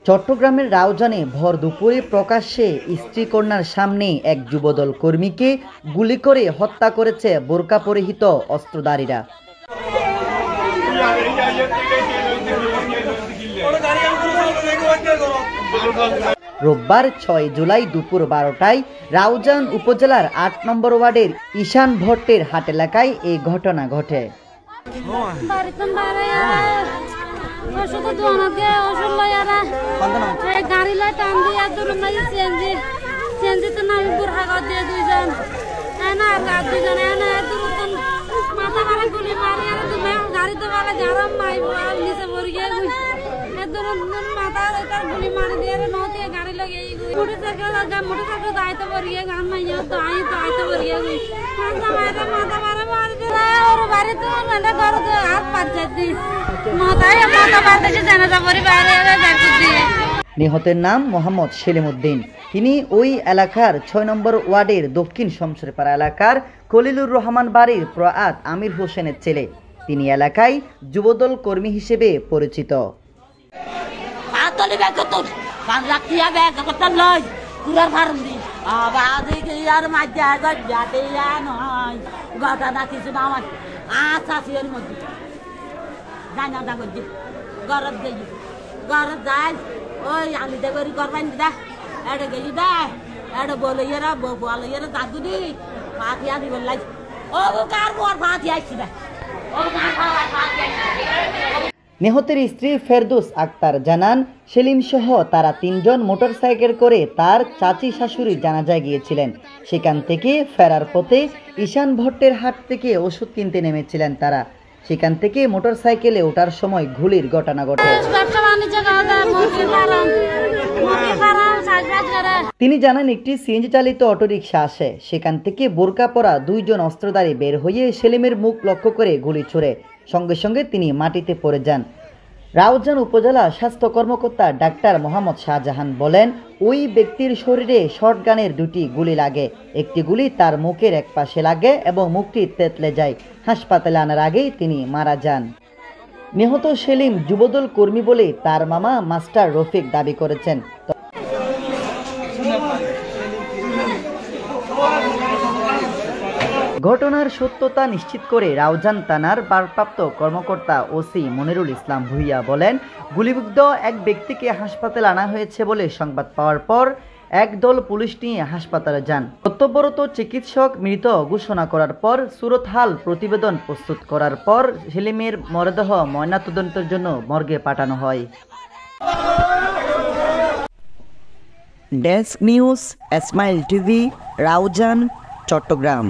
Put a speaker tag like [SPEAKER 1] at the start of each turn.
[SPEAKER 1] চট্টগ্রামের রাউজানে ভর দুপুরে প্রকাশ্যে স্ত্রী কন্যার সামনে এক যুবদল কর্মীকে গুলি করে হত্যা করেছে বোরকা পরিহিত অস্ত্রধারীরা। রোববার ৬ জুলাই দুপুর ১২টায় রাউজান উপজেলার ৮ নম্বর ওয়ার্ডের ঈশান ভট্টের হাট এলাকায় এই ঘটনা ঘটে। নিহতের নাম মোহাম্মদ সেলিম উদ্দিন। তিনি ওই এলাকার ৬ নম্বর ওয়ার্ডের দক্ষিণ শমশেরপাড়া এলাকার খলিলুর রহমান বাড়ির প্রয়াত আমির হোসেনের ছেলে। তিনি এলাকায় যুবদল কর্মী হিসেবে পরিচিত। নিহতের স্ত্রী ফেরদৌস আক্তার জানান, সেলিম সহ তারা ৩ জন মোটরসাইকেল করে তার চাচি শাশুড়ি জানাজায় গিয়েছিলেন। সেখান থেকে ফেরার পথে ঈশান ভট্টের হাট থেকে ওষুধ কিনতে নেমেছিলেন তারা। সেখান থেকে মোটরসাইকেলে ওঠার সময় গুলির ঘটনা ঘটে। তিনি জানান, একটি সিএনজি চালিত অটোরিকশা আসে। সেখান থেকে বোরকা পরা ২ জন অস্ত্রধারী বের হয়ে সেলিমের মুখ লক্ষ্য করে গুলি ছোড়ে। সঙ্গে সঙ্গে তিনি মাটিতে পড়ে যান। রাউজান উপজেলা স্বাস্থ্য কর্মকর্তা ডাক্তার মোহাম্মদ শাহজাহান বলেন, ওই ব্যক্তির শরীরে শর্টগানের 2টি গুলি লাগে। একটি গুলি তার মুখের এক পাশে লাগে এবং মুখটি তেতলে যায়। হাসপাতালে আনার আগেই তিনি মারা যান। নিহত সেলিম যুবদল কর্মী বলে তার মামা মাস্টার রফিক দাবি করেছেন। ঘটনার সত্যতা নিশ্চিত করে রাউজান থানার ভারপ্রাপ্ত কর্মকর্তা ওসি মনিরুল ইসলাম ভুইয়া বলেন, গুলিবিদ্ধ এক ব্যক্তিকে হাসপাতালে আনা হয়েছে বলে সংবাদ পাওয়ার পর একদল পুলিশ নিয়ে হাসপাতালে যান। কর্তব্যরত চিকিৎসক মৃত ঘোষণা করার পর সুরতহাল প্রতিবেদন প্রস্তুত করার পর সেলিমের মরদেহ ময়নাতদন্তের জন্য মর্গে পাঠানো হয়। Desk news, smile TV, Raozan, Chittagong.